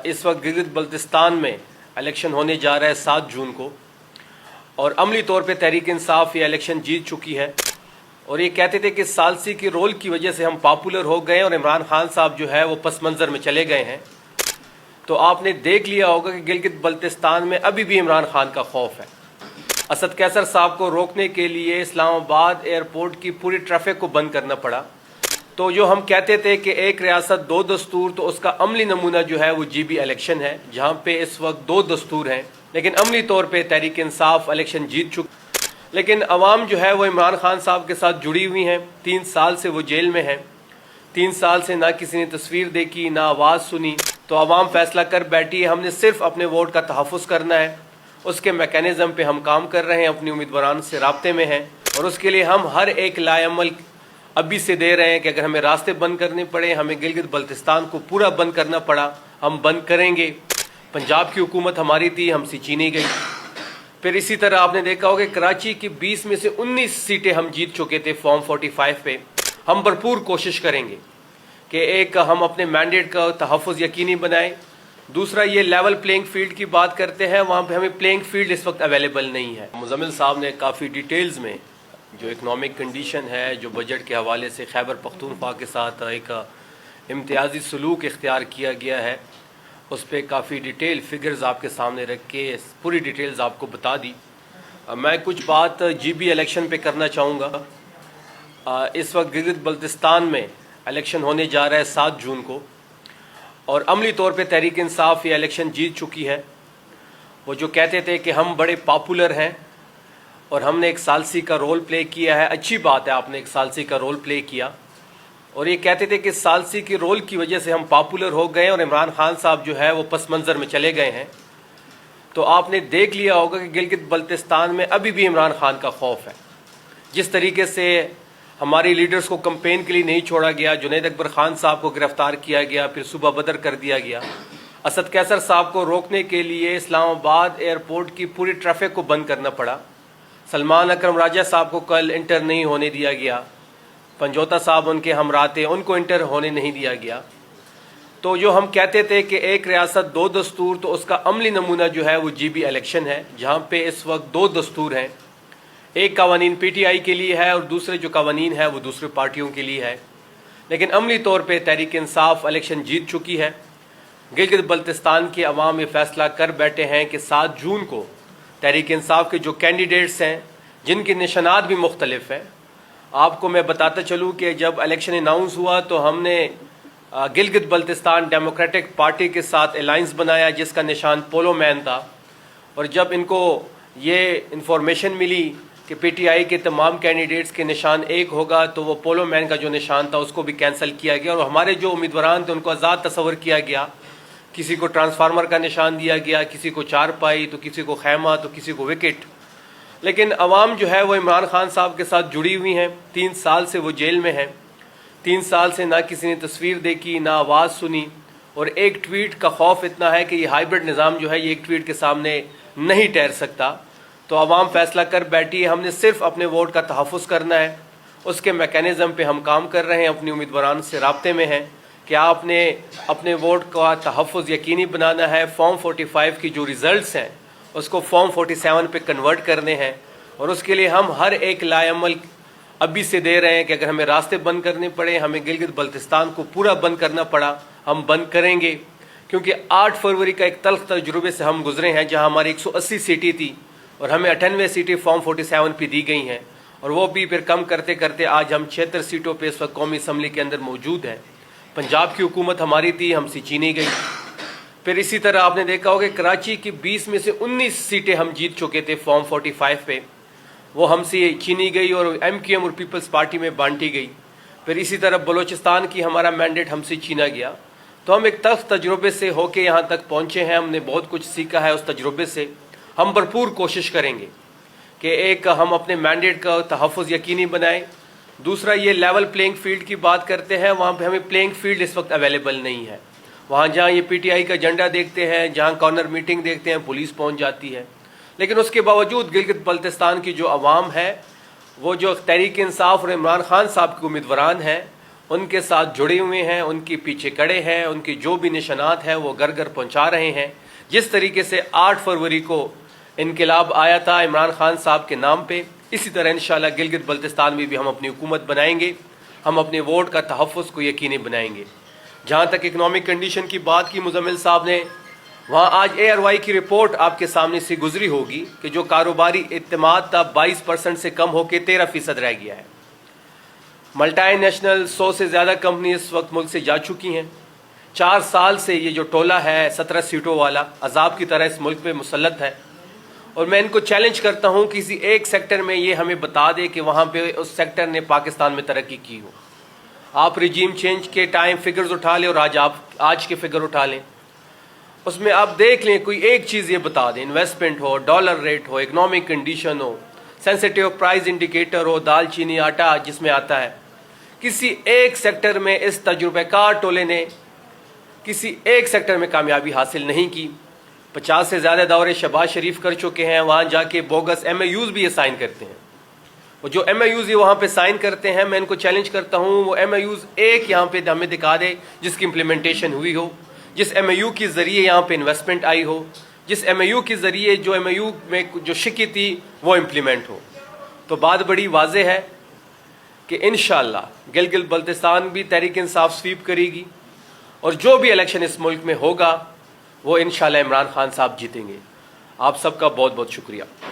इस वक्त गिलगित बल्तिस्तान में इलेक्शन होने जा रहा है 7 जून को, और अमली तौर पे तहरीक इंसाफ ये इलेक्शन जीत चुकी है। और ये कहते थे कि सालसी के रोल की वजह से हम पॉपुलर हो गए और इमरान खान साहब जो है वो पस मंज़र में चले गए हैं। तो आपने देख लिया होगा कि गिलगित बल्तिस्तान में अभी भी इमरान खान का खौफ है। असद कैसर साहब को रोकने के लिए इस्लामाबाद एयरपोर्ट की पूरी ट्रैफिक को बंद करना पड़ा। तो जो हम कहते थे कि एक रियासत 2 दस्तूर, तो उसका अमली नमूना जो है वो GB इलेक्शन है, जहाँ पे इस वक्त 2 दस्तूर हैं, लेकिन अमली तौर पे तहरीक इंसाफ इलेक्शन जीत चुकी। लेकिन अवाम जो है वो इमरान खान साहब के साथ जुड़ी हुई हैं। 3 साल से वो जेल में हैं। 3 साल से ना किसी ने तस्वीर देखी, ना आवाज़ सुनी। तो अवाम फैसला कर बैठी है, हमने सिर्फ अपने वोट का तहफ़्फ़ुज़ करना है। उसके मैकेनिज़्म पे हम काम कर रहे हैं, अपनी उम्मीदवारों से राब्ते में हैं, और उसके लिए हम हर एक लाएअमल अभी से दे रहे हैं कि अगर हमें रास्ते बंद करने पड़े, हमें गिलगित बल्तिस्तान को पूरा बंद करना पड़ा, हम बंद करेंगे। पंजाब की हुकूमत हमारी थी, हमसे छीनी गई। फिर इसी तरह आपने देखा होगा कराची की 20 में से 19 सीटें हम जीत चुके थे फॉर्म 45 पे। हम भरपूर कोशिश करेंगे कि एक हम अपने मैंडेट का तहफ़्फ़ुज़ यकीनी बनाएं। दूसरा, ये लेवल प्लेइंग फील्ड की बात करते हैं, वहाँ पे हमें प्लेइंग फील्ड इस वक्त अवेलेबल नहीं है। मुज़म्मिल साहब ने काफ़ी डिटेल्स में जो इकनॉमिक कंडीशन है, जो बजट के हवाले से खैबर पख्तूनख्वा के साथ एक इम्तियाजी सलूक इख्तियार किया गया है, उस पर काफ़ी डिटेल फिगर्स आपके सामने रख के पूरी डिटेल्स आपको बता दी। मैं कुछ बात GB इलेक्शन पे करना चाहूँगा। इस वक्त गिलगित बल्तिस्तान में इलेक्शन होने जा रहा है 7 जून को, और अमली तौर पे तहरीक इंसाफ ये इलेक्शन जीत चुकी है। वो जो कहते थे कि हम बड़े पॉपुलर हैं और हमने एक सालसी का रोल प्ले किया है, अच्छी बात है, आपने एक सालसी का रोल प्ले किया। और ये कहते थे कि सालसी के रोल की वजह से हम पॉपुलर हो गए और इमरान खान साहब जो है वो पस मंज़र में चले गए हैं। तो आपने देख लिया होगा कि गिलगित बल्तिस्तान में अभी भी इमरान खान का खौफ है। जिस तरीके से हमारी लीडर्स को कैंपेन के लिए नहीं छोड़ा गया, जुनैद अकबर खान साहब को गिरफ्तार किया गया, फिर सुबह बदर कर दिया गया। असद कैसर साहब को रोकने के लिए इस्लामाबाद एयरपोर्ट की पूरी ट्रैफिक को बंद करना पड़ा। सलमान अकरम राजा साहब को कल इंटर नहीं होने दिया गया। पंजोता साहब उनके हमरा थे, उनको इंटर होने नहीं दिया गया। तो जो हम कहते थे कि एक रियासत 2 दस्तूर, तो उसका अमली नमूना जो है वो GB इलेक्शन है, जहाँ पे इस वक्त 2 दस्तूर हैं। एक कवानीन PTI के लिए है और दूसरे जो कवानीन है वो दूसरे पार्टियों के लिए है। लेकिन अमली तौर पे तहरीक इंसाफ इलेक्शन जीत चुकी है। गिलगित बल्तिस्तान के अवाम ये फैसला कर बैठे हैं कि 7 जून को तहरीक इंसाफ के जो कैंडिडेट्स हैं, जिनके निशानात भी मुख्तलिफ हैं। आपको मैं बताता चलूँ कि जब इलेक्शन अनाउंस हुआ तो हमने गिलगित बल्तिस्तान डेमोक्रेटिक पार्टी के साथ अलायंस बनाया, जिसका निशान पोलो मैन था। और जब इनको ये इंफॉर्मेशन मिली कि PTI के तमाम कैंडिडेट्स के निशान एक होगा, तो वो पोलो मैन का जो निशान था उसको भी कैंसिल किया गया, और हमारे जो उम्मीदवार थे उनको आज़ाद तस्वर किया गया। किसी को ट्रांसफार्मर का निशान दिया गया, किसी को चारपाई, तो किसी को खैमा, तो किसी को विकेट। लेकिन अवाम जो है वो इमरान खान साहब के साथ जुड़ी हुई हैं। 3 साल से वो जेल में हैं। 3 साल से ना किसी ने तस्वीर देखी, ना आवाज़ सुनी, और एक ट्वीट का खौफ इतना है कि ये हाइब्रिड निज़ाम जो है ये एक ट्वीट के सामने नहीं ठहर सकता। तो अवाम फैसला कर बैठी है, हमने सिर्फ अपने वोट का तहफ़्फ़ुज़ करना है। उसके मैकेनिज़्म पे हम काम कर रहे हैं, अपनी उम्मीदवारों से राब्ते में हैं कि आपने अपने वोट का तहफ़्फ़ुज़ यकीनी बनाना है। फॉर्म 45 की जो रिज़ल्ट्स हैं उसको फॉर्म 47 पे कन्वर्ट करने हैं, और उसके लिए हम हर एक लाएअमल अभी से दे रहे हैं कि अगर हमें रास्ते बंद करने पड़े, हमें गिलगित बल्तिस्तान को पूरा बंद करना पड़ा, हम बंद करेंगे। क्योंकि 8 फरवरी का एक तल्ख़ तजुर्बे से हम गुजरे हैं, जहाँ हमारी 180 सीटें थी और हमें 98 सीटें फॉर्म 47 पे दी गई हैं, और वो भी फिर कम करते करते आज हम 76 सीटों पर इस वक्त कौमी असम्बली के अंदर मौजूद हैं। पंजाब की हुकूमत हमारी थी, हमसे छीनी गई। फिर इसी तरह आपने देखा होगा कराची की 20 में से 19 सीटें हम जीत चुके थे फॉर्म 45 पे, वो हमसे छीनी गई और MQM और पीपल्स पार्टी में बांटी गई। फिर इसी तरह बलूचिस्तान की हमारा मैंडेट हमसे छीना गया। तो हम एक तख्त तजुर्बे से होके यहाँ तक पहुँचे हैं, हमने बहुत कुछ सीखा है उस तजुर्बे से। हम भरपूर कोशिश करेंगे कि एक हम अपने मैंडेट का तहफ़्फ़ुज़ यकीनी बनाएं। दूसरा, ये लेवल प्लेइंग फील्ड की बात करते हैं, वहाँ पे हमें प्लेइंग फील्ड इस वक्त अवेलेबल नहीं है। वहाँ जहाँ ये PTI का झंडा देखते हैं, जहाँ कॉर्नर मीटिंग देखते हैं, पुलिस पहुँच जाती है। लेकिन उसके बावजूद गिलगित बल्तिस्तान की जो अवाम है, वो जो तहरीक इंसाफ और इमरान खान साहब के उम्मीदवार हैं, ان کے ساتھ جڑے ہوئے ہیں، ان کے پیچھے کڑے ہیں، ان کی جو بھی نشانات ہیں وہ گھر گھر پہنچا رہے ہیں. جس طریقے سے 8 فروری کو انقلاب آیا تھا عمران خان صاحب کے نام پہ، اسی طرح انشاءاللہ گلگت بلتستان میں بھی ہم اپنی حکومت بنائیں گے. ہم اپنے ووٹ کا تحفظ کو یقینی بنائیں گے. جہاں تک اکنامک کنڈیشن کی بات کی مزمل صاحب نے، وہاں آج ARY کی رپورٹ آپ کے سامنے سے گزری ہوگی کہ جو کاروباری اعتماد تھا 22% سے کم ہو کے 13% رہ گیا ہے. ملٹی نیشنل 100 سے زیادہ کمپنی اس وقت ملک سے جا چکی ہیں. 4 سال سے یہ جو ٹولہ ہے 17 سیٹوں والا عذاب کی طرح اس ملک پہ مسلط ہے. اور میں ان کو چیلنج کرتا ہوں کسی ایک سیکٹر میں یہ ہمیں بتا دے کہ وہاں پہ اس سیکٹر نے پاکستان میں ترقی کی ہو. آپ رجیم چینج کے ٹائم فگرز اٹھا لیں اور آج کے فگر اٹھا لیں، اس میں آپ دیکھ لیں کوئی ایک چیز یہ بتا دیں، انویسٹمنٹ ہو، ڈالر ریٹ ہو، اکنامک کنڈیشن ہو، سینسٹیو پرائز انڈیکیٹر ہو، دال چینی آٹا جس میں آتا ہے. کسی ایک سیکٹر میں اس تجربہ کار ٹولے نے کسی ایک سیکٹر میں کامیابی حاصل نہیں کی. 50 سے زیادہ دورے شہباز شریف کر چکے ہیں، وہاں جا کے بوگس MAUs بھی یہ سائن کرتے ہیں. وہ جو MAUs یہ وہاں پہ سائن کرتے ہیں، میں ان کو چیلنج کرتا ہوں وہ MAUs ایک یہاں پہ ہمیں دکھا دے جس کی امپلیمنٹیشن ہوئی ہو، جس MAU کے ذریعے یہاں پہ انویسٹمنٹ آئی ہو، جس MAU کے ذریعے جو MAU میں جو شکی تھی وہ امپلیمنٹ ہو. تو بات بڑی واضح ہے کہ انشاءاللہ گلگت بلتستان بھی تحریک انصاف سویپ کرے گی، اور جو بھی الیکشن اس ملک میں ہوگا وہ انشاءاللہ عمران خان صاحب جیتیں گے. آپ سب کا بہت بہت شکریہ.